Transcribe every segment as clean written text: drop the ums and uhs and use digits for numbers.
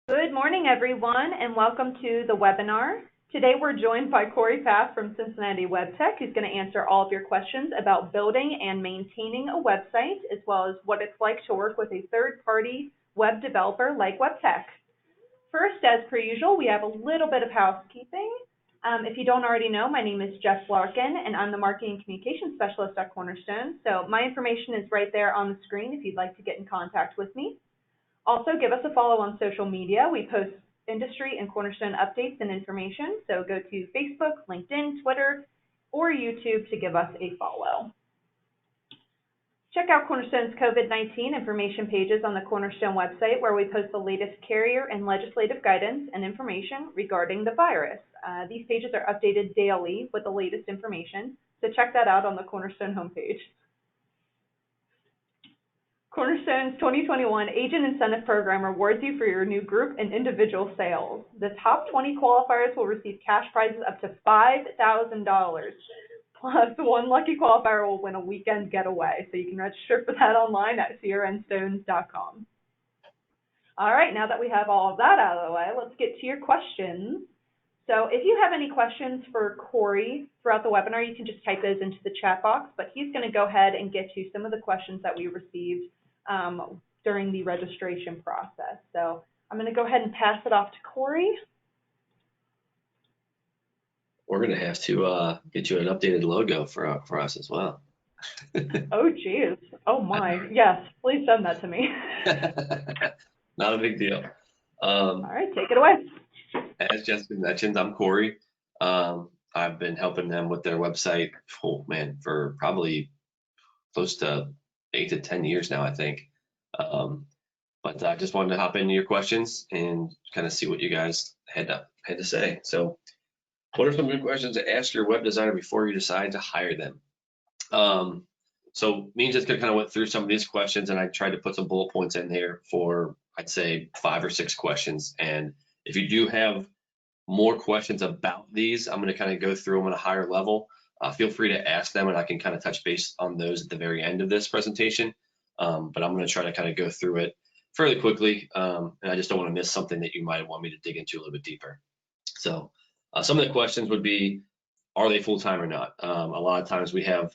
Good morning, everyone, and welcome to the webinar. Today, we're joined by Corey Paff from Cincinnati Web Tech, who's going to answer all of your questions about building and maintaining a website, as well as what it's like to work with a third-party web developer like Web Tech. First, as per usual, we have a little bit of housekeeping. If you don't already know, my name is Jess Larkin, and I'm the Marketing and Communications Specialist at Cornerstone. So my information is right there on the screen if you'd like to get in contact with me. Also, give us a follow on social media. We post industry and Cornerstone updates and information, so go to Facebook, LinkedIn, Twitter, or YouTube to give us a follow. Check out Cornerstone's COVID-19 information pages on the Cornerstone website, where we post the latest carrier and legislative guidance and information regarding the virus. These pages are updated daily with the latest information, so check that out on the Cornerstone homepage. Cornerstone's 2021 Agent Incentive Program rewards you for your new group and individual sales. The top 20 qualifiers will receive cash prizes up to $5,000. Plus, one lucky qualifier will win a weekend getaway. So you can register for that online at sierraandstones.com. All right, now that we have all of that out of the way, let's get to your questions. So if you have any questions for Corey throughout the webinar, you can just type those into the chat box, but he's going to go ahead and get to some of the questions that we received during the registration process. So I'm going to go ahead and pass it off to Corey. We're going to have to get you an updated logo for us as well. Oh, geez. Oh, my. Yes, please send that to me. Not a big deal. All right, take it away. As Jessica mentioned, I'm Corey. I've been helping them with their website, for probably close to 8 to 10 years now, I think. But I just wanted to hop into your questions and kind of see what you guys had to say. So, what are some good questions to ask your web designer before you decide to hire them? So me and Jessica kind of went through some of these questions, and I tried to put some bullet points in here for, I'd say, 5 or 6 questions. And if you do have more questions about these, I'm going to kind of go through them at a higher level. Feel free to ask them, and I can kind of touch base on those at the very end of this presentation. But I'm going to try to kind of go through it fairly quickly, and I just don't want to miss something that you might want me to dig into a little bit deeper. So some of the questions would be, are they full-time or not? A lot of times we have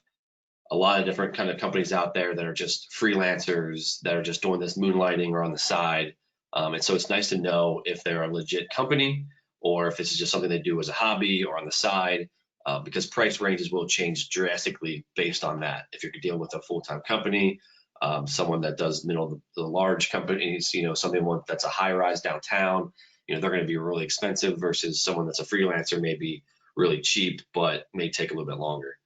a lot of different kind of companies out there that are just freelancers that are just doing this moonlighting or on the side. And so it's nice to know if they're a legit company or if this is just something they do as a hobby or on the side, because price ranges will change drastically based on that. If you're dealing with a full-time company, someone that does middle to large companies, someone that's a high-rise downtown, they're going to be really expensive versus someone that's a freelancer, maybe really cheap, but may take a little bit longer.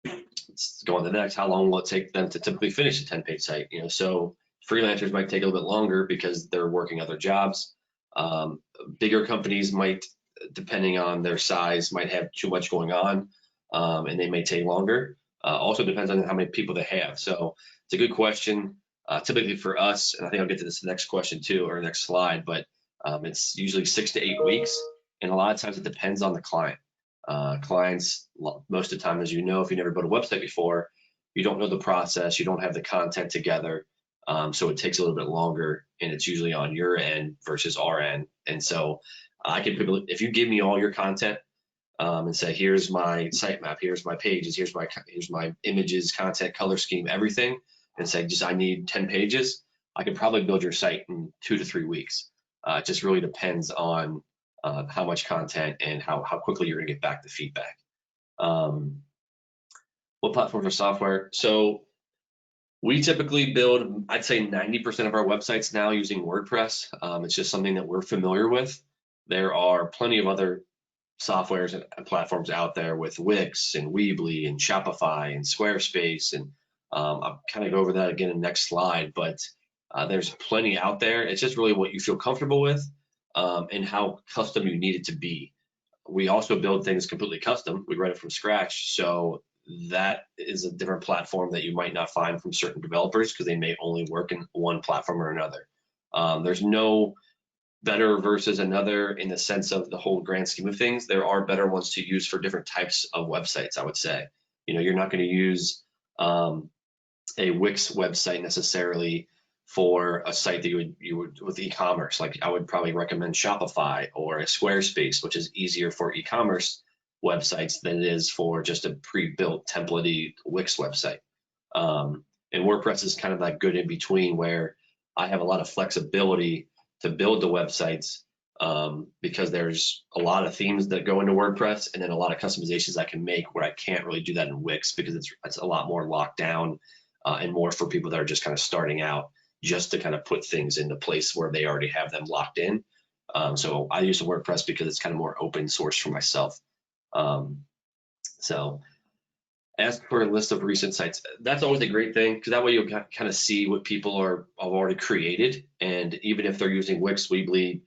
Let's go on to the next. How long will it take them to typically finish a 10-page site? So freelancers might take a little bit longer because they're working other jobs. Bigger companies might, depending on their size, might have too much going on, and they may take longer. Also depends on how many people they have. So it's a good question. Typically for us, and I think I'll get to this next question too, or next slide, but it's usually 6 to 8 weeks. And a lot of times it depends on the client. Clients, most of the time, as you know, if you never built a website before, you don't know the process, you don't have the content together. So it takes a little bit longer, and it's usually on your end versus our end. And so if you give me all your content and say, here's my sitemap, here's my pages, here's my images, content, color scheme, everything, and say, I need 10 pages, I could probably build your site in 2 to 3 weeks. It just really depends on how much content and how quickly you're going to get back the feedback. What platforms or software? So we typically build, I'd say 90% of our websites now using WordPress. It's just something that we're familiar with. There are plenty of other softwares and platforms out there with Wix and Weebly and Shopify and Squarespace, and I'll kind of go over that again in the next slide, but there's plenty out there. It's just really what you feel comfortable with and how custom you need it to be. We also build things completely custom. We write it from scratch, so that is a different platform that you might not find from certain developers because they may only work in one platform or another. There's no better versus another in the sense of the whole grand scheme of things. There are better ones to use for different types of websites, I would say. You're not going to use a Wix website necessarily for a site that you would with e-commerce. Like I would probably recommend Shopify or a Squarespace, which is easier for e-commerce websites than it is for just a pre-built template Wix website. And WordPress is kind of that good in between where I have a lot of flexibility to build the websites because there's a lot of themes that go into WordPress and then a lot of customizations I can make where I can't really do that in Wix because it's a lot more locked down and more for people that are just kind of starting out, just to kind of put things into place where they already have them locked in. So I use the WordPress because it's kind of more open source for myself. So ask for a list of recent sites. That's always a great thing because that way you'll kind of see what people have already created. And even if they're using Wix, Weebly,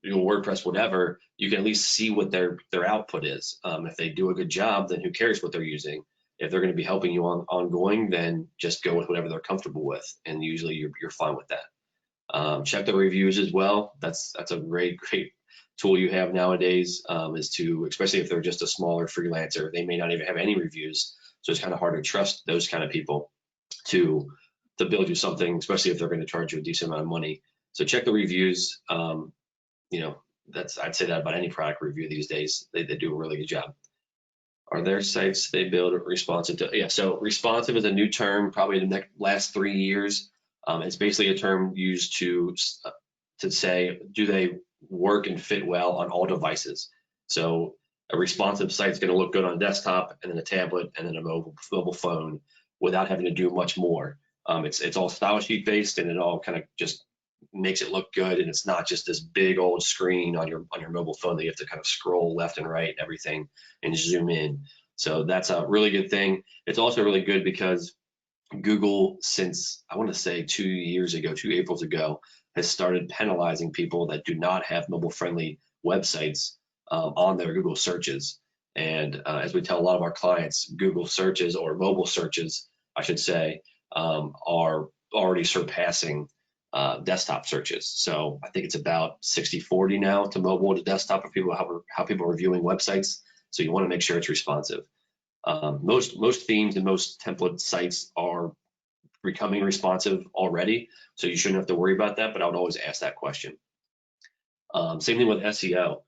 WordPress, whatever, you can at least see what their output is. If they do a good job, then who cares what they're using? If they're going to be helping you ongoing, then just go with whatever they're comfortable with. And usually you're fine with that. Check the reviews as well. That's a great tool you have nowadays, is to, especially if they're just a smaller freelancer, they may not even have any reviews. So it's kind of hard to trust those kind of people to build you something, especially if they're going to charge you a decent amount of money. So check the reviews. I'd say that about any product review these days. They do a really good job. Are there sites they build responsive to? Yeah, so responsive is a new term, probably in the last 3 years. It's basically a term used to say, do they work and fit well on all devices? So a responsive site is going to look good on a desktop and then a tablet and then a mobile phone without having to do much more. It's all style sheet based and it all kind of just makes it look good, and it's not just this big old screen on your mobile phone that you have to kind of scroll left and right everything and zoom in. So that's a really good thing. It's also really good because Google, since I want to say 2 Aprils ago, has started penalizing people that do not have mobile friendly websites on their Google searches. And as we tell a lot of our clients, Google searches, or mobile searches, I should say, are already surpassing desktop searches. So I think it's about 60-40 now to mobile to desktop for people, how people are reviewing websites. So you want to make sure it's responsive. Most themes and most template sites are becoming responsive already, so you shouldn't have to worry about that, but I would always ask that question. Same thing with SEO.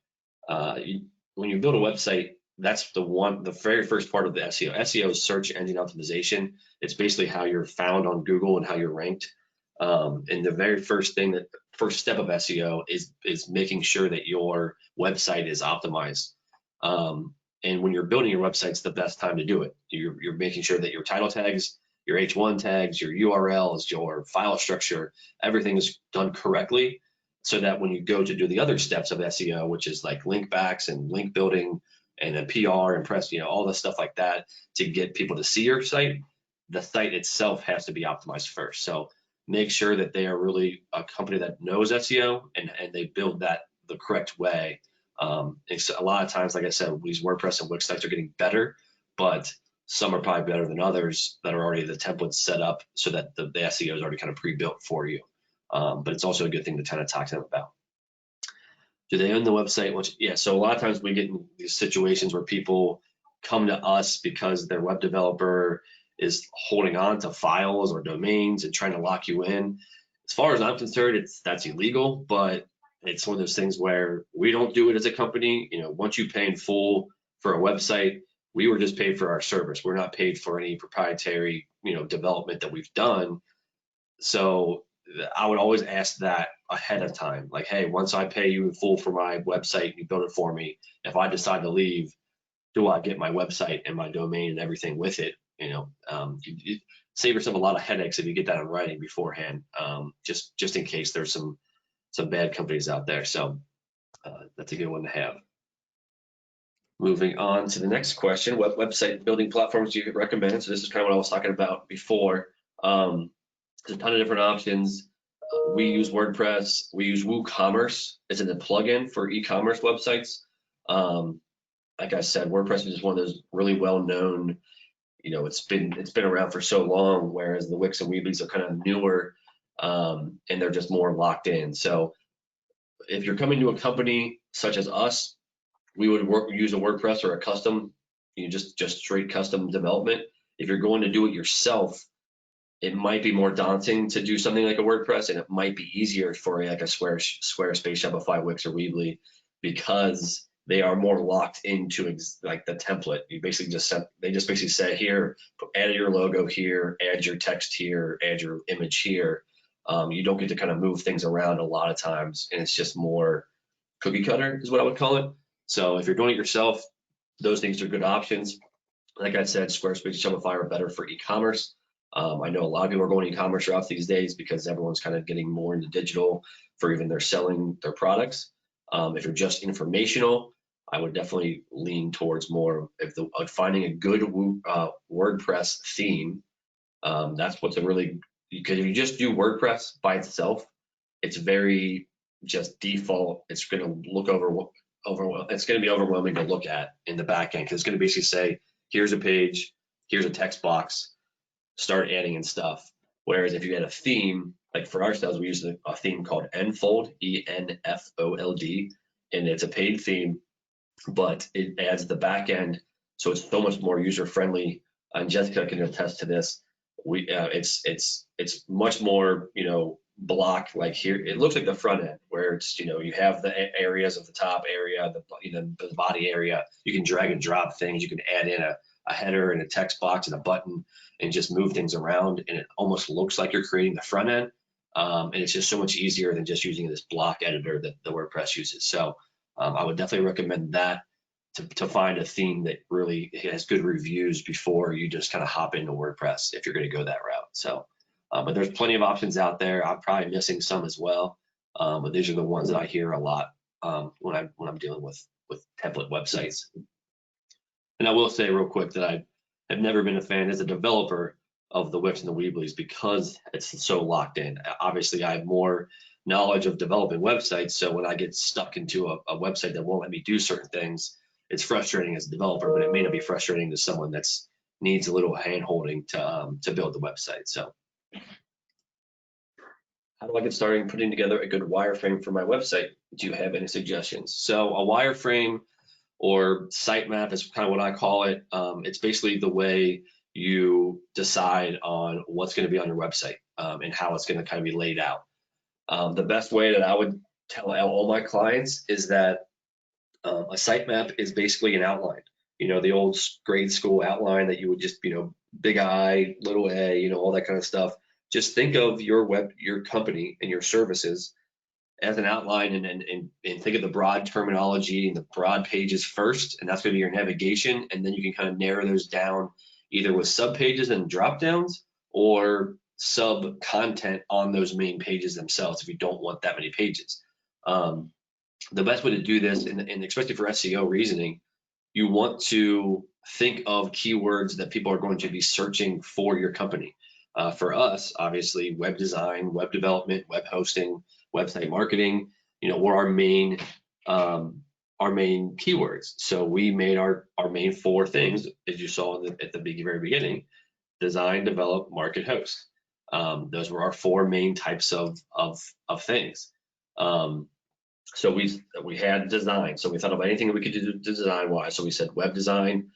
When you build a website, that's the very first part of the SEO. SEO is search engine optimization. It's basically how you're found on Google and how you're ranked. And the very first step of SEO is making sure that your website is optimized. And when you're building your website, it's the best time to do it. You're making sure that your title tags, your H1 tags, your URLs, your file structure, everything is done correctly, so that when you go to do the other steps of SEO, which is like link backs and link building and then PR and press, all the stuff like that to get people to see your site, the site itself has to be optimized first. So make sure that they are really a company that knows SEO and they build that the correct way. It's a lot of times, like I said, these WordPress and Wix sites are getting better, but some are probably better than others that are already the templates set up so that the SEO is already kind of pre-built for you. But it's also a good thing to kind of talk to them about. Do they own the website? Yeah, so a lot of times we get in these situations where people come to us because their web developer is holding on to files or domains and trying to lock you in. As far as I'm concerned, that's illegal, but it's one of those things where we don't do it as a company. Once you pay in full for a website, we were just paid for our service. We're not paid for any proprietary, development that we've done. So I would always ask that ahead of time. Like, hey, once I pay you in full for my website, you build it for me. If I decide to leave, do I get my website and my domain and everything with it? You save yourself a lot of headaches if you get that in writing beforehand, just in case there's some bad companies out there. So that's a good one to have. Moving on to the next question, what website building platforms do you recommend? So this is kind of what I was talking about before. There's a ton of different options. We use WordPress. We use WooCommerce. It's a plugin for e-commerce websites. Like I said, WordPress is one of those really well-known. It's been around for so long, whereas the Wix and Weebly's are kind of newer, and they're just more locked in. So if you're coming to a company such as us, we would use a WordPress or a custom, just straight custom development. If you're going to do it yourself, it might be more daunting to do something like a WordPress, and it might be easier for like a Squarespace, Shopify, Wix, or Weebly, because they are more locked into like the template. You basically they just basically say here, add your logo here, add your text here, add your image here. You don't get to kind of move things around a lot of times, and it's just more cookie cutter is what I would call it. So if you're doing it yourself, those things are good options. Like I said, Squarespace, Shopify are better for e-commerce. I know a lot of people are going e-commerce routes these days because everyone's kind of getting more into digital for even their selling their products. If you're just informational, I would definitely lean towards more of finding a good WordPress theme. That's what's a really, because if you just do WordPress by itself, it's very just default. It's going to look it's going to be overwhelming to look at in the back end, because it's going to basically say, here's a page, here's a text box, start adding in stuff. Whereas if you had a theme, like for ourselves, we use a theme called Enfold, ENFOLD, and it's a paid theme, but it adds the back end, so it's so much more user friendly. And Jessica can attest to this. It's much more, block, like here it looks like the front end, where it's, you have the areas of the top area, the body area. You can drag and drop things. You can add in a header and a text box and a button and just move things around, and it almost looks like you're creating the front end. And it's just so much easier than just using this block editor that the WordPress uses. So I would definitely recommend that to find a theme that really has good reviews before you just kind of hop into WordPress, if you're going to go that route. So, but there's plenty of options out there. I'm probably missing some as well, but these are the ones that I hear a lot when I'm dealing with template websites. And I will say real quick that I have never been a fan as a developer of the Wix and the Weeblies, because it's so locked in. Obviously, I have more knowledge of developing websites, so when I get stuck into a website that won't let me do certain things, it's frustrating as a developer, but it may not be frustrating to someone that's needs a little hand holding to build the website. So how do I get started putting together a good wireframe for my website? Do you have any suggestions? So a wireframe, or sitemap, is kind of what I call it. It's basically the way you decide on what's going to be on your website, and how it's going to kind of be laid out. The best way that I would tell all my clients is that a sitemap is basically an outline. The old grade school outline that you would just, big I, little a, all that kind of stuff. Just think of your company and your services as an outline, and think of the broad terminology and the broad pages first, and that's going to be your navigation, and then you can kind of narrow those down either with sub pages and drop downs, or sub content on those main pages themselves if you don't want that many pages. The best way to do this, and especially for SEO reasoning, you want to think of keywords that people are going to be searching for your company. For us, obviously, web design, web development, web hosting, website marketing, were our main keywords. So we made our main 4 things, as you saw at the very beginning: design, develop, market, host. Those were our 4 main types of things. So we had design. So we thought of anything that we could do design wise. So we said web design,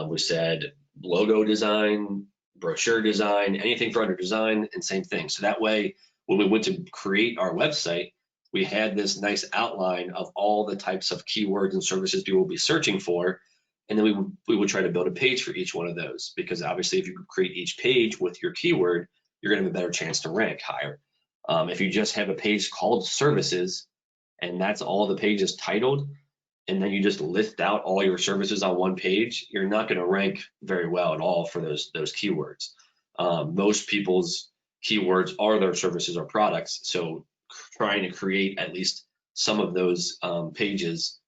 we said logo design, brochure design, anything for under design, and same thing. So that way, when we went to create our website, we had this nice outline of all the types of keywords and services people will be searching for. And then we would try to build a page for each one of those, because obviously if you create each page with your keyword, you're going to have a better chance to rank higher. If you just have a page called services, and that's all the pages titled, and then you just list out all your services on one page, you're not going to rank very well at all for those keywords. Most people's keywords are their services or products, so trying to create at least some of those pages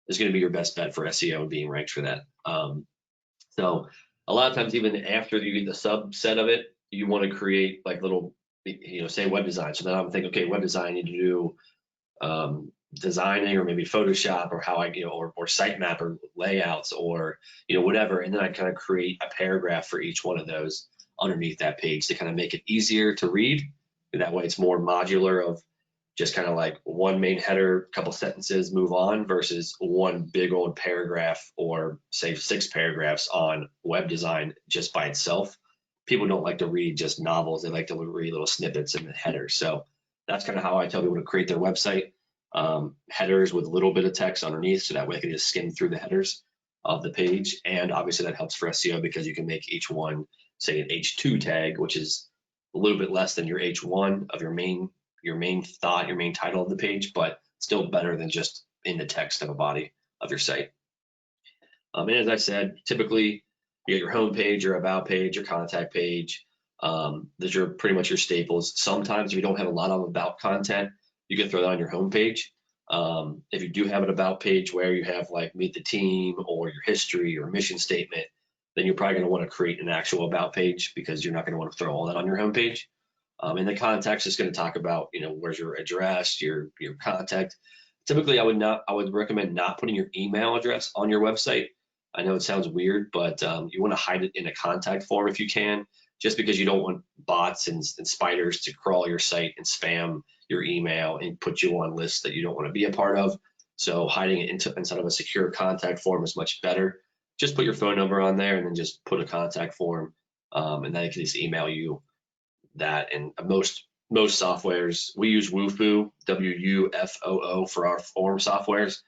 is going to be your best bet for SEO and being ranked for that. So a lot of times, even after you get the subset of it, you want to create like little, say web design. So then I'm thinking, okay, web design, I need to do designing, or maybe Photoshop, or how I, or sitemap, or layouts, or whatever, and then I kind of create a paragraph for each one of those underneath that page to kind of make it easier to read. And that way, it's more modular, of just kind of like one main header, couple sentences, move on, versus one big old paragraph, or say 6 paragraphs on web design just by itself, people don't like to read just novels. They like to read little snippets in the headers. So that's kind of how I tell people to create their website. Headers with a little bit of text underneath, so that way they can just skim through the headers of the page. And obviously that helps for SEO because you can make each one, say, an H2 tag, which is a little bit less than your H1 of your main thought, your main title of the page, but still better than just in the text of a body of your site. And as I said, typically you get your home page, your about page, your contact page. Those are pretty much your staples. Sometimes if you don't have a lot of about content, you can throw that on your home page. If you do have an about page where you have like meet the team or your history or mission statement, then you're probably going to want to create an actual about page because you're not going to want to throw all that on your home page. And the context is going to talk about, where's your address, your contact. Typically, I would recommend not putting your email address on your website. I know it sounds weird, but you want to hide it in a contact form if you can, just because you don't want bots and spiders to crawl your site and spam your email and put you on lists that you don't want to be a part of. So hiding it inside of a secure contact form is much better. Just put your phone number on there and then just put a contact form, and then I can just email you that. And most softwares, we use Wufoo, WUFOO, for our form softwares.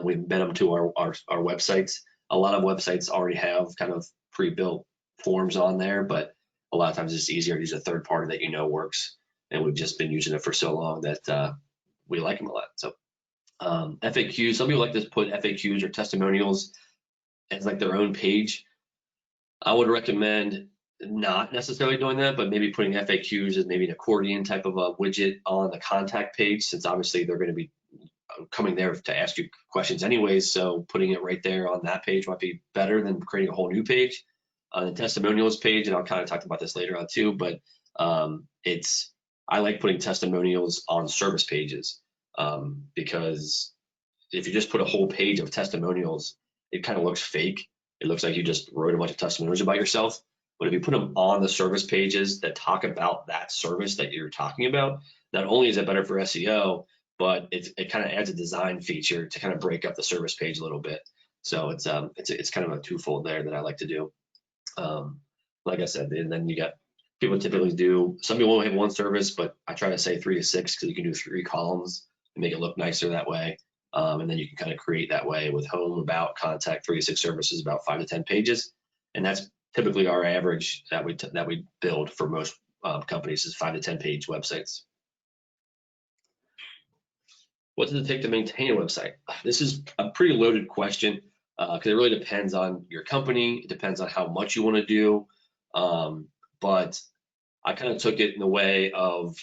We embed them to our websites. A lot of websites already have kind of pre-built forms on there, but a lot of times it's easier to use a third party that works. And we've just been using it for so long that we like them a lot. So FAQs, some people like to put FAQs or testimonials as like their own page. I would recommend not necessarily doing that, but maybe putting FAQs as maybe an accordion type of a widget on the contact page, since obviously they're going to be coming there to ask you questions anyways. So putting it right there on that page might be better than creating a whole new page. On the testimonials page, and I'll kind of talk about this later on too, but I like putting testimonials on service pages, because if you just put a whole page of testimonials, it kind of looks fake. It looks like you just wrote a bunch of testimonials about yourself. But if you put them on the service pages that talk about that service that you're talking about, not only is it better for SEO, but it kind of adds a design feature to kind of break up the service page a little bit. So it's kind of a twofold there that I like to do. Like I said, and then you got people typically do, some people only have one service, but I try to say 3 to 6 because you can do 3 columns and make it look nicer that way. And then you can kind of create that way with home, about, contact, 3 to 6 services, about 5 to 10 pages. And that's typically our average that we build for most companies is 5 to 10 page websites. What does it take to maintain a website? This is a pretty loaded question because it really depends on your company. It depends on how much you want to do. But I kind of took it in the way of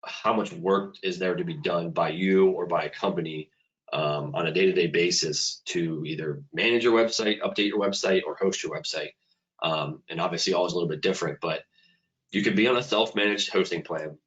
how much work is there to be done by you or by a company on a day-to-day basis to either manage your website, update your website, or host your website. And obviously all is a little bit different, but you could be on a self-managed hosting plan.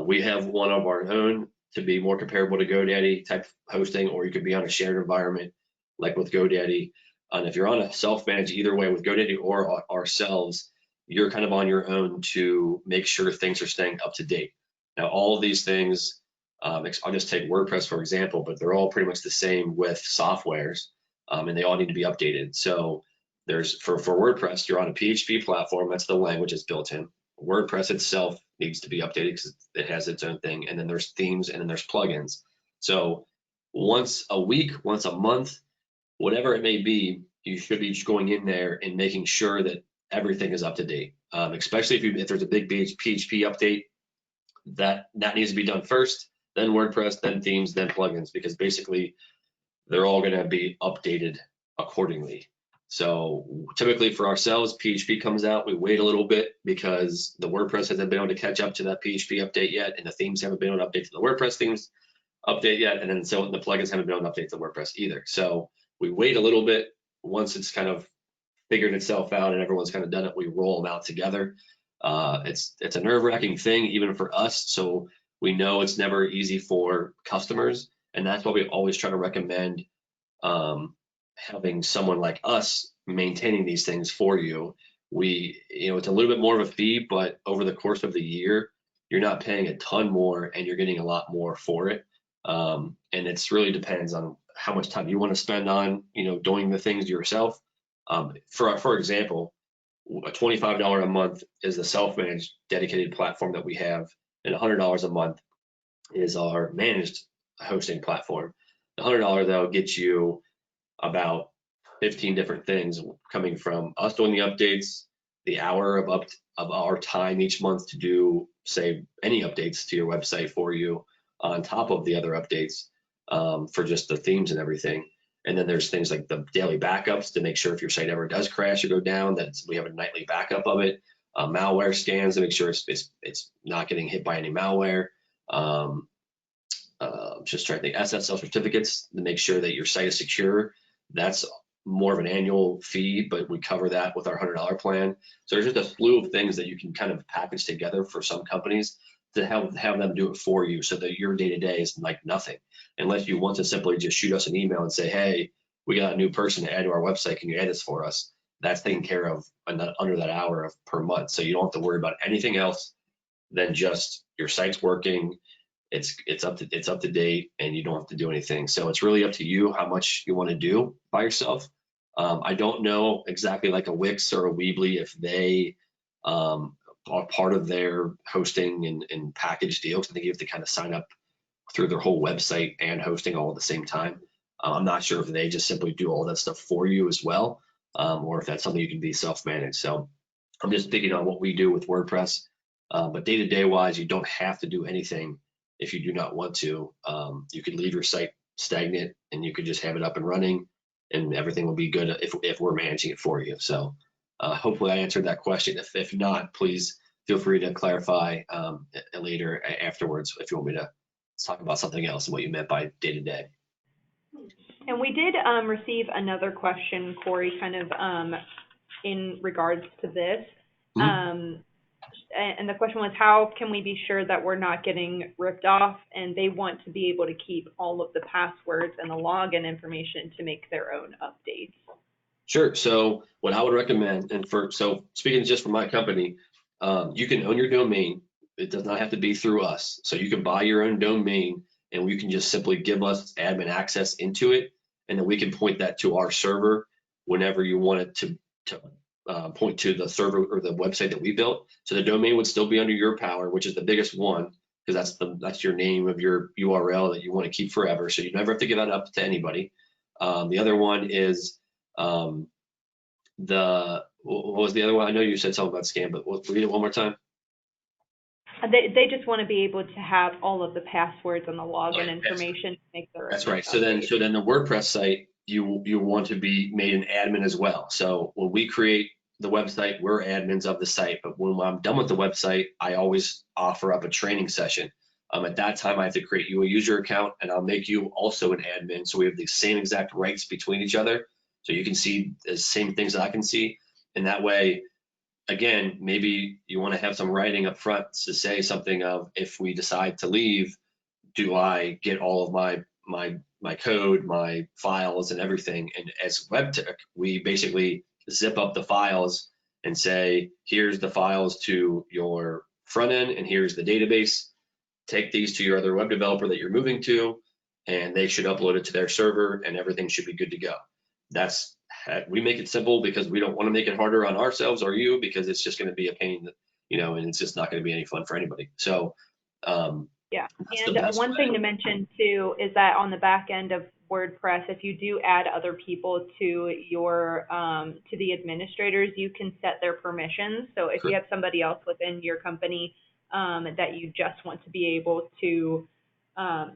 We have one of our own to be more comparable to GoDaddy type hosting, or you could be on a shared environment like with GoDaddy. And if you're on a self-managed, either way with GoDaddy or ourselves, you're kind of on your own to make sure things are staying up to date. Now, all of these things, I'll just take WordPress for example, but they're all pretty much the same with softwares, and they all need to be updated. So there's for WordPress, you're on a PHP platform. That's the language it's built in. WordPress itself needs to be updated because it has its own thing. And then there's themes, and then there's plugins. So once a week, once a month, whatever it may be, you should be just going in there and making sure that everything is up to date. Especially if there's a big PHP update, that needs to be done first, then WordPress, then themes, then plugins, because basically they're all going to be updated accordingly. So typically for ourselves, PHP comes out, we wait a little bit because the WordPress hasn't been able to catch up to that PHP update yet, and the themes haven't been able to update to the WordPress themes update yet, and then so the plugins haven't been able to update to WordPress either. So we wait a little bit. Once it's kind of figured itself out and everyone's kind of done it, we roll them out together. It's a nerve-wracking thing even for us, so we know it's never easy for customers, and that's why we always try to recommend having someone like us maintaining these things for you. It's a little bit more of a fee, but over the course of the year, you're not paying a ton more and you're getting a lot more for it. And it's really depends on how much time you want to spend on, doing the things yourself. For example, a $25 a month is the self-managed dedicated platform that we have, and $100 a month is our managed hosting platform. The $100 though gets you about 15 different things coming from us doing the updates, the hour of our time each month to do, say, any updates to your website for you on top of the other updates for just the themes and everything. And then there's things like the daily backups to make sure if your site ever does crash or go down, that we have a nightly backup of it. Malware scans to make sure it's not getting hit by any malware. Just trying to think, SSL certificates to make sure that your site is secure. That's more of an annual fee, but we cover that with our $100 plan. So there's just a slew of things that you can kind of package together for some companies to have them do it for you, so that your day-to-day is like nothing, unless you want to simply just shoot us an email and say, hey, we got a new person to add to our website, can you add this for us? That's taken care of under that hour of per month. So you don't have to worry about anything else than just your site's working, it's up to date, and you don't have to do anything. So it's really up to you how much you want to do by yourself. I don't know exactly like a Wix or a Weebly if they are part of their hosting and package deals. I think you have to kind of sign up through their whole website and hosting all at the same time. I'm not sure if they just simply do all that stuff for you as well, or if that's something you can be self-managed. So I'm just picking on what we do with WordPress. But day-to-day wise, you don't have to do anything if you do not want to. You could leave your site stagnant and you could just have it up and running, and everything will be good if we're managing it for you. So hopefully I answered that question. If not, please feel free to clarify later afterwards if you want me to talk about something else and what you meant by day-to-day. And we did receive another question, Corey, kind of in regards to this. And the question was, how can we be sure that we're not getting ripped off? And they want to be able to keep all of the passwords and the login information to make their own updates. Sure. So what I would recommend, so speaking just for my company, you can own your domain. It does not have to be through us. So you can buy your own domain, and you can just simply give us admin access into it, and then we can point that to our server whenever you want it to point to the server or the website that we built. So the domain would still be under your power, which is the biggest one, because that's your name of your URL that you want to keep forever. So you never have to give that up to anybody. The other one is what was the other one? I know you said something about scam, but read it one more time. They just want to be able to have all of the passwords and the login information to make their own. That's right. So then the WordPress site, you want to be made an admin as well. So when we create the website, we're admins of the site. But when I'm done with the website, I always offer up a training session. At that time, I have to create you a user account, and I'll make you also an admin. So we have the same exact rights between each other. So you can see the same things that I can see. And that way, again, maybe you want to have some writing up front to say something of, if we decide to leave, do I get all of my code, my files, and everything? And as WebTech, we basically zip up the files and say, here's the files to your front end, and here's the database. Take these to your other web developer that you're moving to, and they should upload it to their server, and everything should be good to go. We make it simple because we don't want to make it harder on ourselves or you, because it's just going to be a pain, and it's just not going to be any fun for anybody. So yeah, and one thing to mention too is that on the back end of WordPress, if you do add other people to your to the administrators, you can set their permissions. So if you have somebody else within your company that you just want to be able to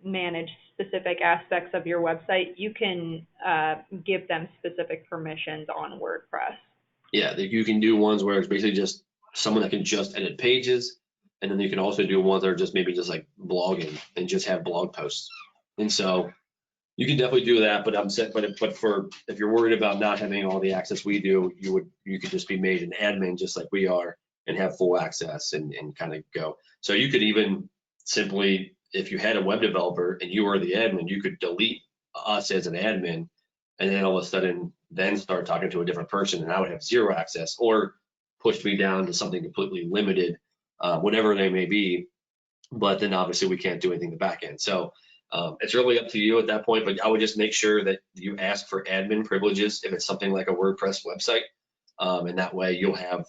manage specific aspects of your website, you can give them specific permissions on WordPress. Yeah, you can do ones where it's basically just someone that can just edit pages, and then you can also do ones that are just maybe just like blogging and just have blog posts. And so you can definitely do that, but for if you're worried about not having all the access we do, you could just be made an admin just like we are and have full access and kind of go. So you could even simply, if you had a web developer and you were the admin, you could delete us as an admin, and then all of a sudden then start talking to a different person, and I would have zero access, or push me down to something completely limited, whatever they may be. But then obviously we can't do anything in the back end. So it's really up to you at that point, but I would just make sure that you ask for admin privileges if it's something like a WordPress website, And that way you'll have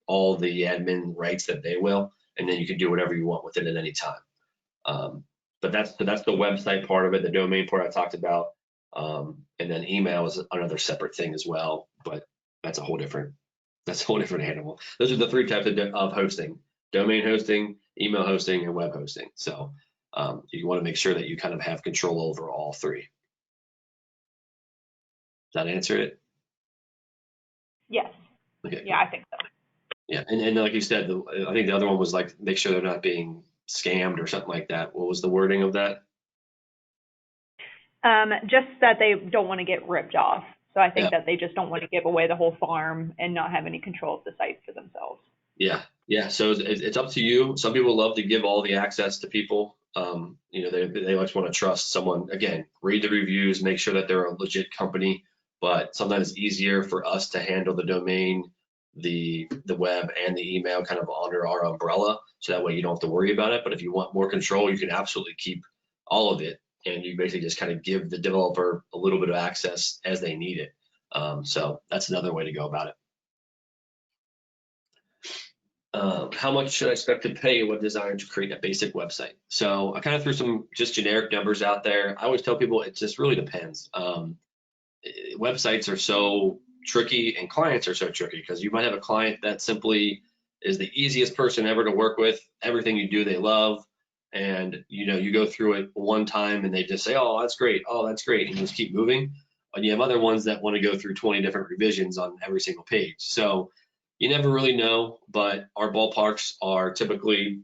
all the admin rights that they will, and then you can do whatever you want with it at any time. But that's the website part of it, the domain part I talked about. And then email is another separate thing as well, but that's a whole different animal. Those are the three types of hosting: domain hosting, email hosting, and web hosting. So you want to make sure that you kind of have control over all three. Does that answer it? Yes. Okay. Yeah, I think so. Yeah, and like you said, I think the other one was like make sure they're not being scammed or something like that. What was the wording of that? Just that they don't want to get ripped off. So I think Yeah. that they just don't want to give away the whole farm and not have any control of the site for themselves. Yeah. So it's up to you. Some people love to give all the access to people. They just want to trust someone. Again, read the reviews, make sure that they're a legit company. But sometimes it's easier for us to handle the domain, the web, and the email kind of under our umbrella, so that way you don't have to worry about it. But if you want more control, you can absolutely keep all of it, and you basically just kind of give the developer a little bit of access as they need it. So that's another way to go about it. How much should I expect to pay a web designer to create a basic website? So I kind of threw some just generic numbers out there. I always tell people it just really depends. Websites are so tricky and clients are so tricky, because you might have a client that simply is the easiest person ever to work with. Everything you do, they love. And you go through it one time and they just say, oh, that's great. Oh, that's great. And you just keep moving. And you have other ones that want to go through 20 different revisions on every single page. So you never really know, but our ballparks are typically,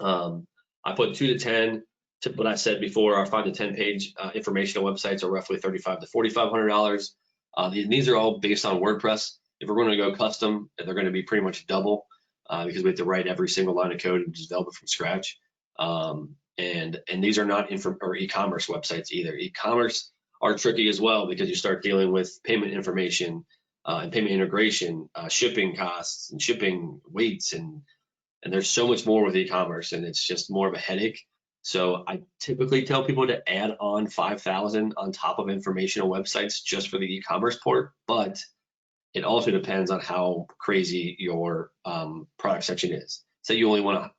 I put 2 to 10. What I said before, our 5 to 10 page informational websites are roughly $3,500 to $4,500. These are all based on WordPress. If we're going to go custom, they're going to be pretty much double, because we have to write every single line of code and develop it from scratch. And these are not e-commerce websites either. E-commerce are tricky as well, because you start dealing with payment information and payment integration, shipping costs and shipping weights, and there's so much more with e-commerce, and it's just more of a headache. So I typically tell people to add on 5,000 on top of informational websites just for the e-commerce part, but it also depends on how crazy your product section is. Say you only want to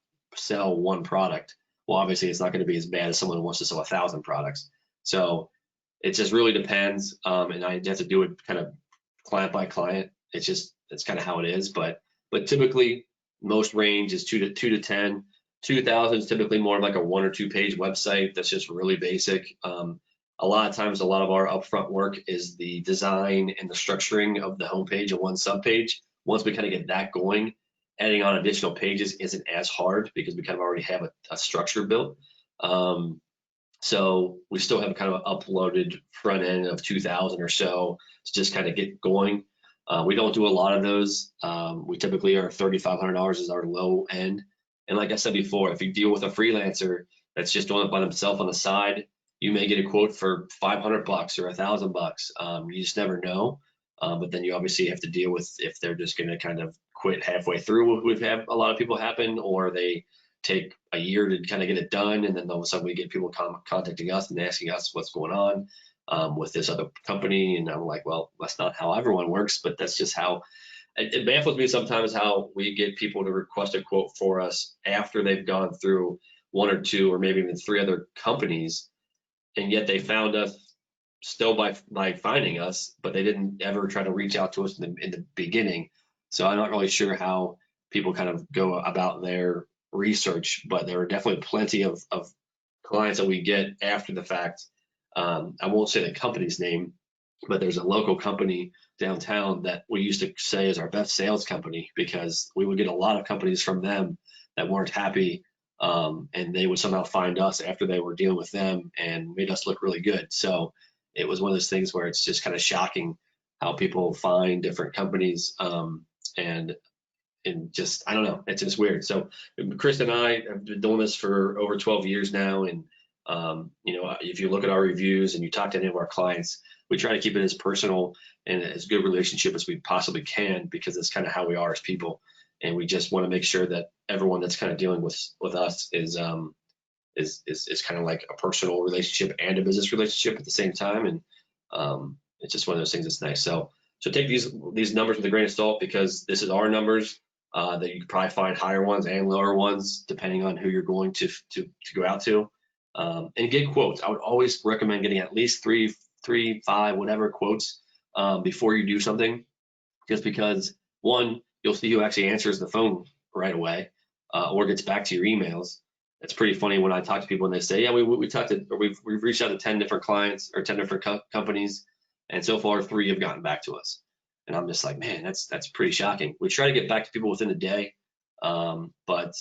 sell one product. Well, obviously it's not going to be as bad as someone who wants to sell 1,000 products. So it just really depends, and I have to do it kind of client by client. It's kind of how it is, but typically most range is 2 to 10. 2,000 is typically more like a 1 or 2 page website that's just really basic. A lot of times, a lot of our upfront work is the design and the structuring of the homepage and one subpage. Once we kind of get that going, adding on additional pages isn't as hard, because we kind of already have a structure built. So we still have kind of an uploaded front end of 2,000 or so to just kind of get going. We don't do a lot of those. We typically are $3,500 is our low end. And like I said before, if you deal with a freelancer that's just doing it by themselves on the side, you may get a quote for $500 or $1,000. You just never know. But then you obviously have to deal with if they're just going to kind of quit halfway through. We've had a lot of people happen, or they take a year to kind of get it done, and then all of a sudden we get people contacting us and asking us what's going on with this other company. And I'm like, well, that's not how everyone works, but that's just how it baffles me sometimes how we get people to request a quote for us after they've gone through 1 or 2 or maybe even 3 other companies, and yet they found us still by finding us, but they didn't ever try to reach out to us in the beginning. So I'm not really sure how people kind of go about their research, but there are definitely plenty of clients that we get after the fact. I won't say the company's name, but there's a local company downtown that we used to say is our best sales company, because we would get a lot of companies from them that weren't happy, and they would somehow find us after they were dealing with them and made us look really good. So it was one of those things where it's just kind of shocking how people find different companies, and just, I don't know, it's just weird. So Chris and I have been doing this for over 12 years now, and if you look at our reviews and you talk to any of our clients, we try to keep it as personal and as good a relationship as we possibly can, because it's kind of how we are as people, and we just want to make sure that everyone that's kind of dealing with us is kind of like a personal relationship and a business relationship at the same time. And it's just one of those things that's nice. So So take these numbers with a grain of salt, because this is our numbers. That you could probably find higher ones and lower ones depending on who you're going to go out to, and get quotes. I would always recommend getting at least three, 5, whatever quotes before you do something, just because one, you'll see who actually answers the phone right away or gets back to your emails. It's pretty funny when I talk to people and they say, yeah, we talked to, or we've reached out to 10 different clients or 10 different companies, and so far 3 have gotten back to us. And I'm just like, man, that's pretty shocking. We try to get back to people within a day, but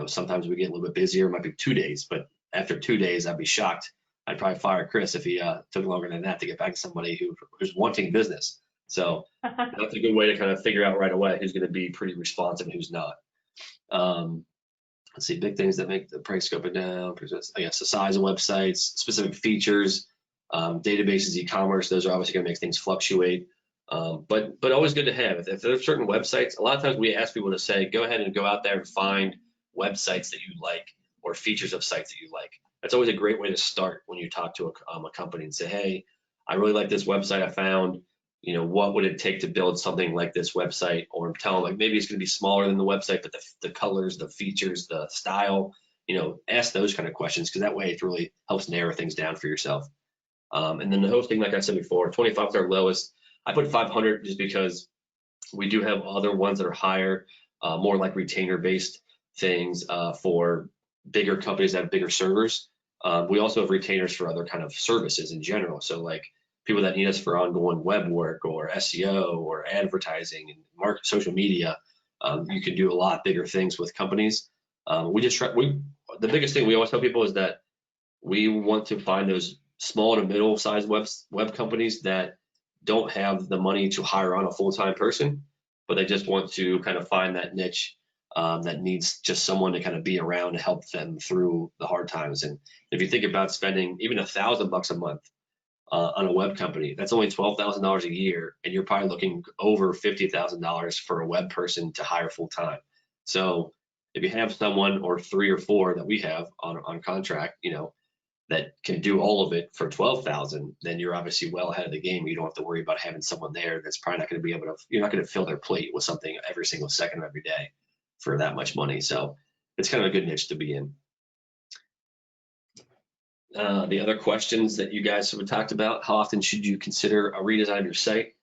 sometimes we get a little bit busier. It might be 2 days, but after 2 days, I'd be shocked. I'd probably fire Chris if he took longer than that to get back to somebody who's wanting business. So that's a good way to kind of figure out right away who's going to be pretty responsive and who's not. Let's see, big things that make the price go up and down. I guess the size of websites, specific features, databases, e-commerce. Those are obviously going to make things fluctuate. But always good to have. If there are certain websites, a lot of times we ask people to say, go ahead and go out there and find websites that you like or features of sites that you like. That's always a great way to start when you talk to a company and say, hey, I really like this website I found. What would it take to build something like this website? Or tell them, like, maybe it's going to be smaller than the website, but the colors, the features, the style, ask those kind of questions, because that way it really helps narrow things down for yourself. And then the hosting, like I said before, 25 is our lowest. I put 500 just because we do have other ones that are higher, more like retainer-based things for bigger companies that have bigger servers. We also have retainers for other kind of services in general. So like people that need us for ongoing web work or SEO or advertising and market, social media, you can do a lot bigger things with companies. The biggest thing we always tell people is that we want to find those small to middle-sized web companies that don't have the money to hire on a full-time person, but they just want to kind of find that niche that needs just someone to kind of be around to help them through the hard times. And if you think about spending even $1,000 a month on a web company, that's only $12,000 a year, and you're probably looking over $50,000 for a web person to hire full-time. So if you have someone or 3 or 4 that we have on contract, that can do all of it for $12,000, then you're obviously well ahead of the game. You don't have to worry about having someone there that's probably not going to be able to, you're not going to fill their plate with something every single second of every day for that much money. So it's kind of a good niche to be in. The other questions that you guys have talked about, how often should you consider a redesign of your site?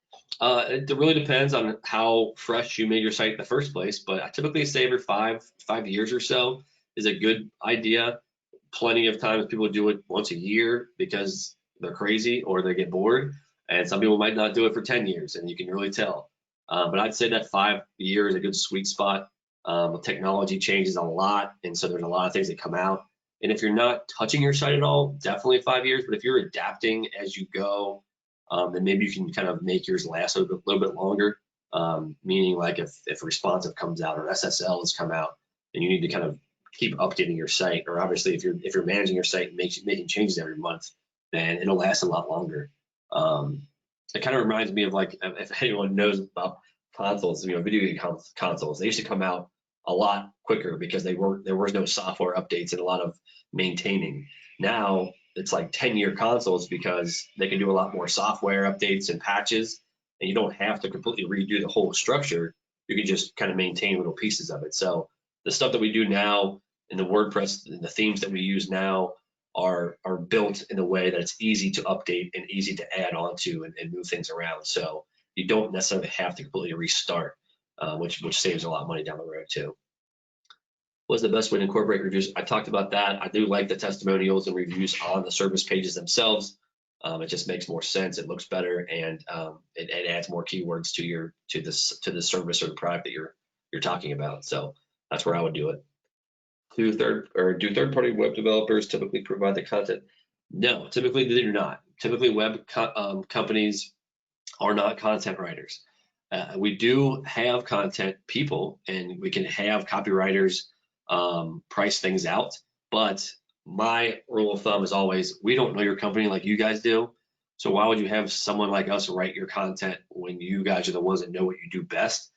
It really depends on how fresh you made your site in the first place, but I typically say every 5 years or so is a good idea. Plenty of times people do it once a year because they're crazy or they get bored, and some people might not do it for 10 years, and you can really tell. But I'd say that 5 years is a good sweet spot. Technology changes a lot, and so there's a lot of things that come out. And if you're not touching your site at all, definitely 5 years. But if you're adapting as you go, then maybe you can kind of make yours last a little bit longer. Meaning, like if responsive comes out or SSL has come out, and you need to kind of keep updating your site, or obviously if you're managing your site and making changes every month, then it'll last a lot longer. It kind of reminds me of, like, if anyone knows about consoles, video game consoles, they used to come out a lot quicker because there was no software updates and a lot of maintaining. Now it's like 10-year consoles because they can do a lot more software updates and patches, and you don't have to completely redo the whole structure. You can just kind of maintain little pieces of it. So the stuff that we do now in the WordPress and the themes that we use now are built in a way that it's easy to update and easy to add on to and move things around. So you don't necessarily have to completely restart, which saves a lot of money down the road too. What's the best way to incorporate reviews? I talked about that. I do like the testimonials and reviews on the service pages themselves. It just makes more sense. It looks better, and it adds more keywords to the service or the product that you're talking about. So that's where I would do it. Do third-party web developers typically provide the content? No, typically they do not. Typically web companies are not content writers. We do have content people, and we can have copywriters price things out, but my rule of thumb is always, we don't know your company like you guys do. So why would you have someone like us write your content when you guys are the ones that know what you do best?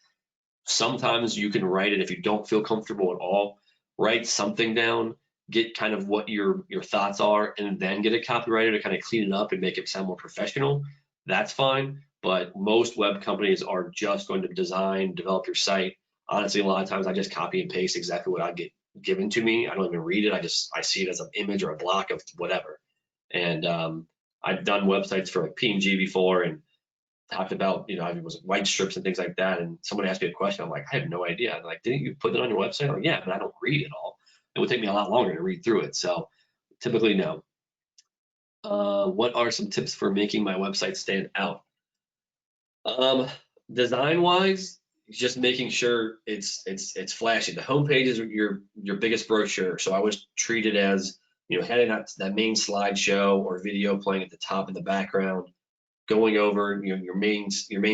Sometimes you can write it if you don't feel comfortable at all. Write something down, get kind of what your thoughts are, and then get a copywriter to kind of clean it up and make it sound more professional. That's fine. but most web companies are just going to design, develop your site. Honestly, a lot of times I just copy and paste exactly what I get given to me. I don't even read it. I see it as an image or a block of whatever. And I've done websites for like P&G before and talked about, it was white strips and things like that. And someone asked me a question. I'm like, I have no idea. I'm like, didn't you put it on your website? I'm like, yeah, but I don't read it all. It would take me a lot longer to read through it. So typically, no. What are some tips for making my website stand out? Design wise, just making sure it's flashy. The homepage is your biggest brochure. So I always treat it as, having that main slideshow or video playing at the top in the background, going over your main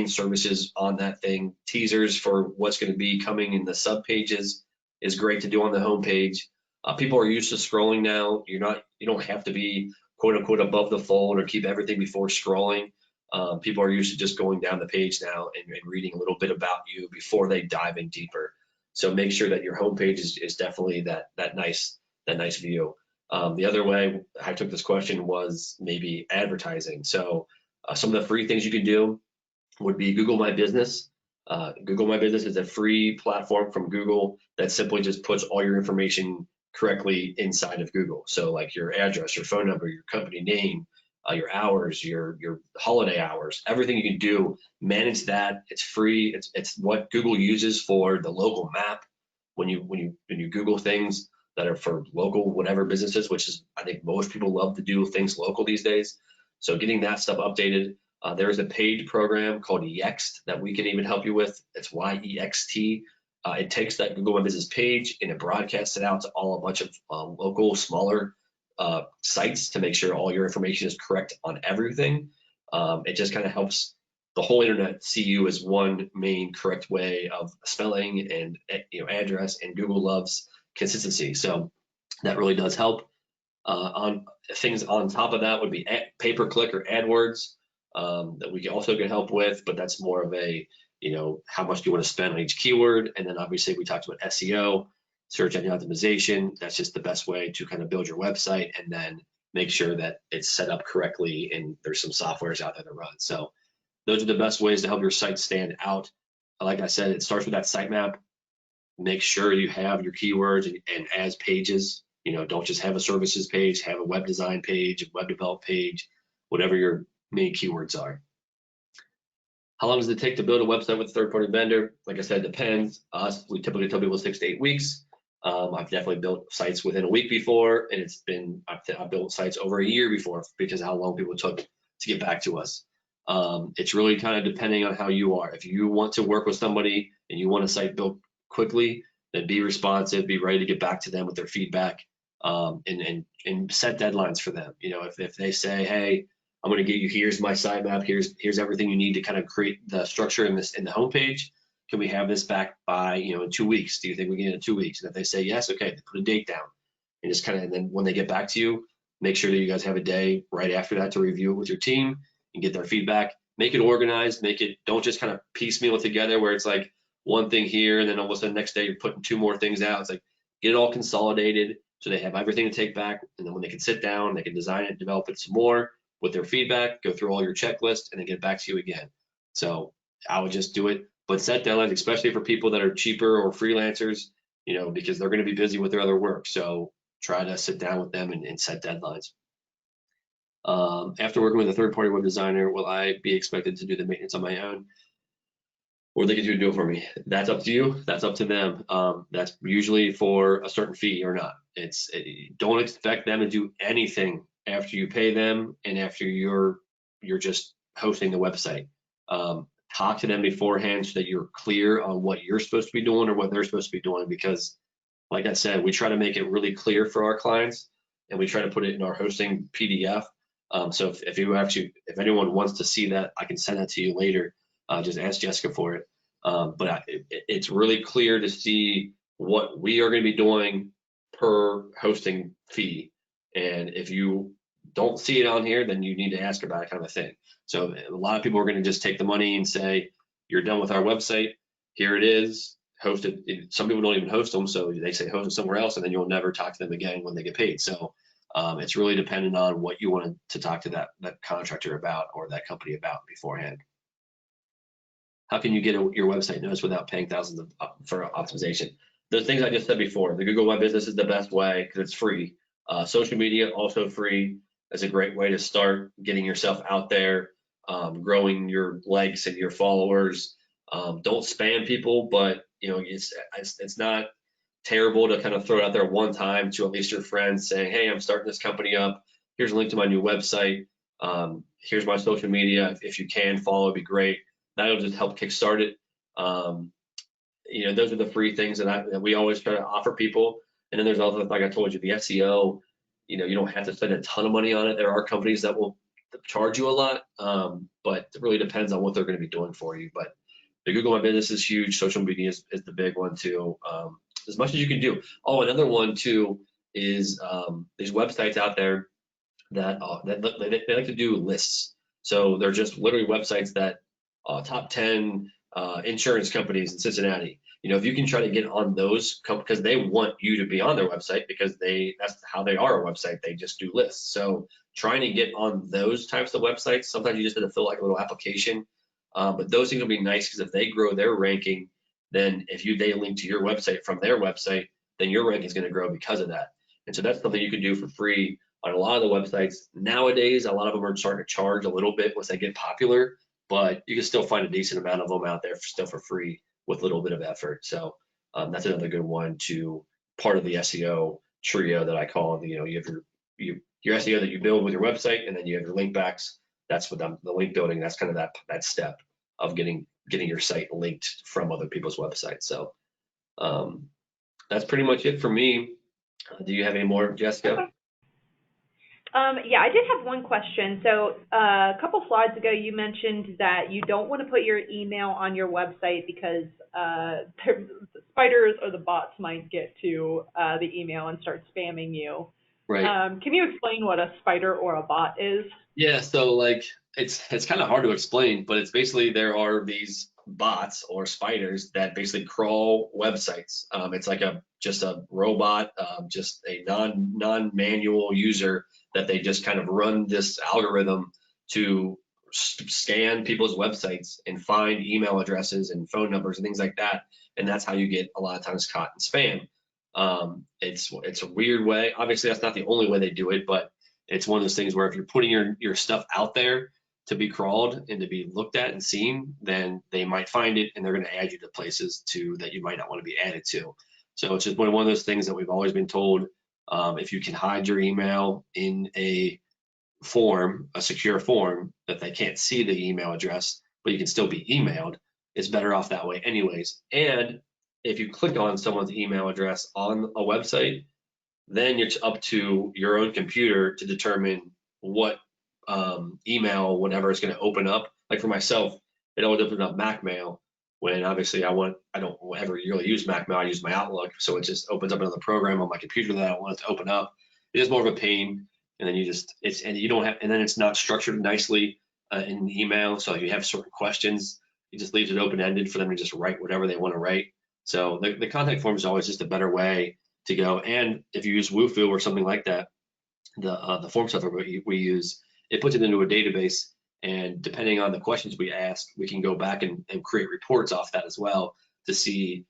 services on that thing. Teasers for what's going to be coming in the sub pages is great to do on the homepage. People are used to scrolling now. You don't have to be quote unquote above the fold or keep everything before scrolling. People are used to just going down the page now and reading a little bit about you before they dive in deeper. So make sure that your homepage is definitely that nice view. The other way I took this question was maybe advertising. So some of the free things you can do would be Google My Business. Google My Business is a free platform from Google that simply just puts all your information correctly inside of Google. So like your address, your phone number, your company name, your hours, your holiday hours, everything you can do, manage that. It's free. It's what Google uses for the local map when you Google things that are for local whatever businesses, which is I think most people love to do things local these days. So getting that stuff updated. There's a paid program called Yext that we can even help you with. It's YEXT. It takes that Google My Business page and it broadcasts it out to a bunch of local, smaller sites to make sure all your information is correct on everything. It just kind of helps the whole internet see you as one main correct way of spelling and address. And Google loves consistency, so that really does help. On things on top of that would be pay-per-click or AdWords that we also can help with, but that's more of a, how much do you want to spend on each keyword? And then obviously we talked about SEO, search engine optimization. That's just the best way to kind of build your website and then make sure that it's set up correctly and there's some softwares out there to run. So those are the best ways to help your site stand out. Like I said, it starts with that sitemap. Make sure you have your keywords and as pages. Don't just have a services page, have a web design page, a web develop page, whatever your main keywords are. How long does it take to build a website with a third-party vendor? Like I said, it depends. We typically tell people 6 to 8 weeks. I've definitely built sites within a week before, and I've built sites over a year before because of how long people took to get back to us. It's really kind of depending on how you are. If you want to work with somebody and you want a site built quickly, then be responsive, be ready to get back to them with their feedback, and set deadlines for them. If they say, hey, I'm going to give you, here's my sitemap, here's everything you need to kind of create the structure in the homepage. Can we have this back by, in 2 weeks? Do you think we can get it in 2 weeks? And if they say yes, okay, they put a date down and just kind of, and then when they get back to you, make sure that you guys have a day right after that to review it with your team and get their feedback. Make it organized, don't just kind of piecemeal it together where it's like one thing here and then all of a sudden next day you're putting 2 more things out. It's like, get it all consolidated so they have everything to take back. And then when they can sit down, they can design it, develop it some more with their feedback, go through all your checklists, and then get back to you again. So I would just do it, but set deadlines, especially for people that are cheaper or freelancers, because they're going to be busy with their other work. So try to sit down with them and set deadlines. After working with a third-party web designer, will I be expected to do the maintenance on my own? Or they can do it for me? That's up to you. That's up to them. That's usually for a certain fee or not. Don't expect them to do anything after you pay them and after you're just hosting the website. Talk to them beforehand so that you're clear on what you're supposed to be doing or what they're supposed to be doing, because like I said, we try to make it really clear for our clients and we try to put it in our hosting PDF. So if anyone wants to see that, I can send that to you later. Just ask Jessica for it. But it's really clear to see what we are going to be doing per hosting fee. And if you don't see it on here, then you need to ask about it, kind of a thing. So a lot of people are going to just take the money and say, you're done with our website. Here it is. Host it. Some people don't even host them. So they say host it somewhere else, and then you'll never talk to them again when they get paid. So it's really dependent on what you want to talk to that contractor about or that company about beforehand. how can you get your website noticed without paying thousands for optimization? The things I just said before, the Google My Business is the best way because it's free. Social media, also free. That's a great way to start getting yourself out there, growing your likes and your followers. Don't spam people, but it's not terrible to kind of throw it out there one time to at least your friends saying, hey, I'm starting this company up. Here's a link to my new website. Here's my social media. If you can follow, it'd be great. That'll just help kickstart it. Those are the free things that we always try to offer people. And then there's also, like I told you, the SEO, you don't have to spend a ton of money on it. There are companies that will charge you a lot, but it really depends on what they're going to be doing for you. But the Google My Business is huge. Social media is the big one too. As much as you can do. Oh, another one too is these websites out there that they like to do lists. So they're just literally websites that top 10 insurance companies in Cincinnati. If you can try to get on those because they want you to be on their website because that's how they are a website. They just do lists. So trying to get on those types of websites, sometimes you just have to fill like a little application. But those things will be nice because if they grow their ranking, then if they link to your website from their website, then your ranking is going to grow because of that. And so that's something you can do for free on a lot of the websites. Nowadays, a lot of them are starting to charge a little bit once they get popular, but you can still find a decent amount of them out there still for free with a little bit of effort. So that's another good one to part of the SEO trio that I call. You have your SEO that you build with your website, and then you have your link backs. That's what the link building. That's kind of that step of getting your site linked from other people's websites. So that's pretty much it for me. Do you have any more, Jessica? Yeah, I did have one question. So a couple slides ago, you mentioned that you don't want to put your email on your website because the spiders or the bots might get to the email and start spamming you. Right. Can you explain what a spider or a bot is? Yeah, so like it's kind of hard to explain, but it's basically there are these bots or spiders that basically crawl websites. It's like just a robot, just a non-manual user that they just kind of run this algorithm to scan people's websites and find email addresses and phone numbers and things like that. And that's how you get a lot of times caught in spam. It's a weird way. Obviously, that's not the only way they do it, but it's one of those things where if you're putting your stuff out there to be crawled and to be looked at and seen, then they might find it and they're going to add you to places that you might not want to be added to. So it's just one of those things that we've always been told. If you can hide your email in a form, a secure form that they can't see the email address, but you can still be emailed, it's better off that way anyways. And if you click on someone's email address on a website, then it's up to your own computer to determine what email, whatever is going to open up. Like for myself, it always opens up Mac Mail when obviously I don't ever really use Mac Mail. I use my Outlook, so it just opens up another program on my computer that I want it to open up. It is more of a pain, and then you don't have, and then it's not structured nicely in the email. So if you have certain questions, it just leaves it open ended for them to just write whatever they want to write. So the contact form is always just a better way to go. And if you use Wufoo or something like that, the form stuff we use, it puts it into a database. And depending on the questions we ask, we can go back and create reports off that as well to see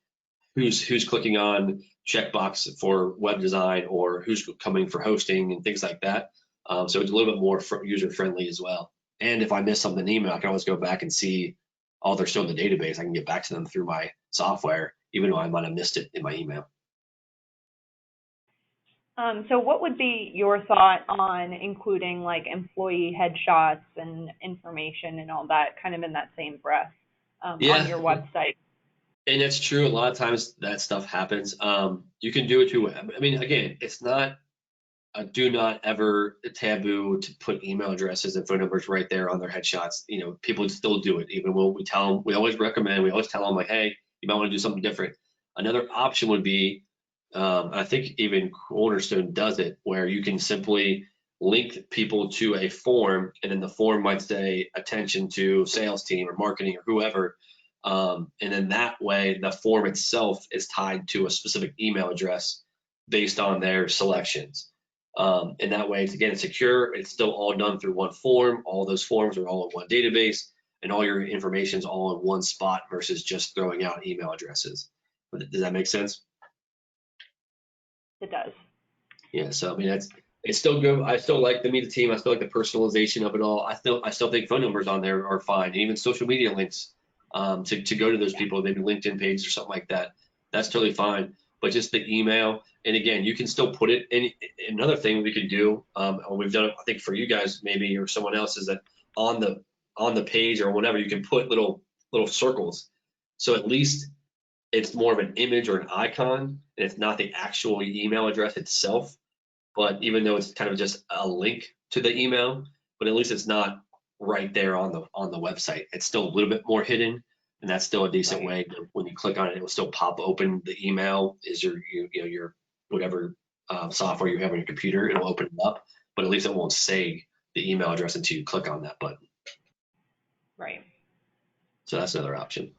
who's clicking on checkbox for web design or who's coming for hosting and things like that. So it's a little bit more user friendly as well. And if I miss something in the email, I can always go back and see, oh, they're still in the database. I can get back to them through my software, even though I might have missed it in my email. So what would be your thought on including like employee headshots and information and all that kind of in that same breath on your website? And it's true. A lot of times that stuff happens. You can do it too. I mean, again, it's not do not ever taboo to put email addresses and phone numbers right there on their headshots. People still do it. Even when we tell them, we always tell them like, hey, you might want to do something different. Another option would be, I think even Cornerstone does it, where you can simply link people to a form, and then the form might say attention to sales team or marketing or whoever. And then that way, the form itself is tied to a specific email address based on their selections. And that way, it's secure. It's still all done through one form. All those forms are all in one database. and all your information's all in one spot versus just throwing out email addresses. Does that make sense? It does. Yeah, so I mean it's still good. I still like the Meet the Team. I still like the personalization of it all. I still think phone numbers on there are fine. And even social media links to go to those people, maybe LinkedIn pages or something like that. That's totally fine. But just the email, and again, you can still put it in. Another thing we could do, and we've done it, I think for you guys maybe or someone else, is that on the page or whatever, you can put little circles. So at least it's more of an image or an icon, and it's not the actual email address itself. But even though it's kind of just a link to the email, but at least it's not right there on the website. It's still a little bit more hidden, and that's still a decent way. When you click on it, it will still pop open. The email is your whatever software you have on your computer. It'll open it up, but at least it won't say the email address until you click on that button. Right. So that's another option.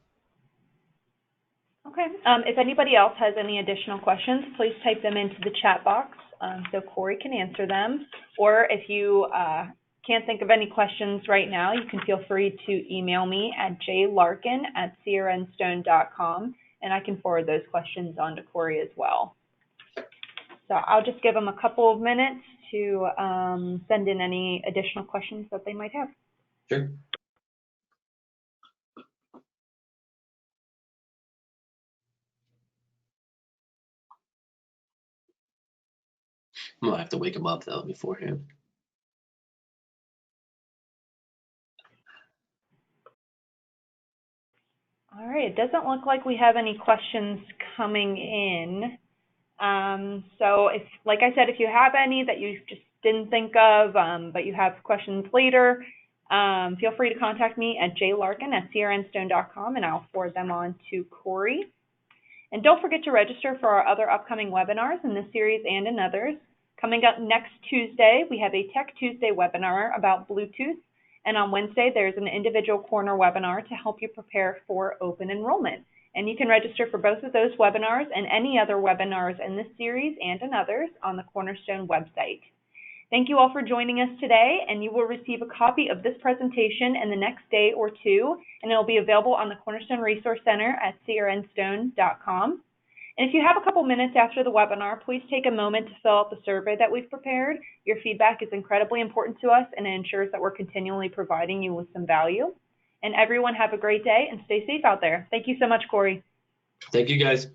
Okay. If anybody else has any additional questions, please type them into the chat box so Corey can answer them. Or if you can't think of any questions right now, you can feel free to email me at jlarkin@crnstone.com, and I can forward those questions on to Corey as well. So I'll just give them a couple of minutes to send in any additional questions that they might have. Sure. I'm gonna have to wake him up though beforehand. All right, it doesn't look like we have any questions coming in. So if, like I said, if you have any that you just didn't think of, but you have questions later, feel free to contact me at jlarkin@crnstone.com and I'll forward them on to Corey. And don't forget to register for our other upcoming webinars in this series and in others. Coming up next Tuesday, we have a Tech Tuesday webinar about Bluetooth. And on Wednesday, there's an individual corner webinar to help you prepare for open enrollment. And you can register for both of those webinars and any other webinars in this series and in others on the Cornerstone website. Thank you all for joining us today, and you will receive a copy of this presentation in the next day or two, and it will be available on the Cornerstone Resource Center at crnstone.com. And if you have a couple minutes after the webinar, please take a moment to fill out the survey that we've prepared. Your feedback is incredibly important to us, and it ensures that we're continually providing you with some value. And everyone have a great day and stay safe out there. Thank you so much, Corey. Thank you, guys.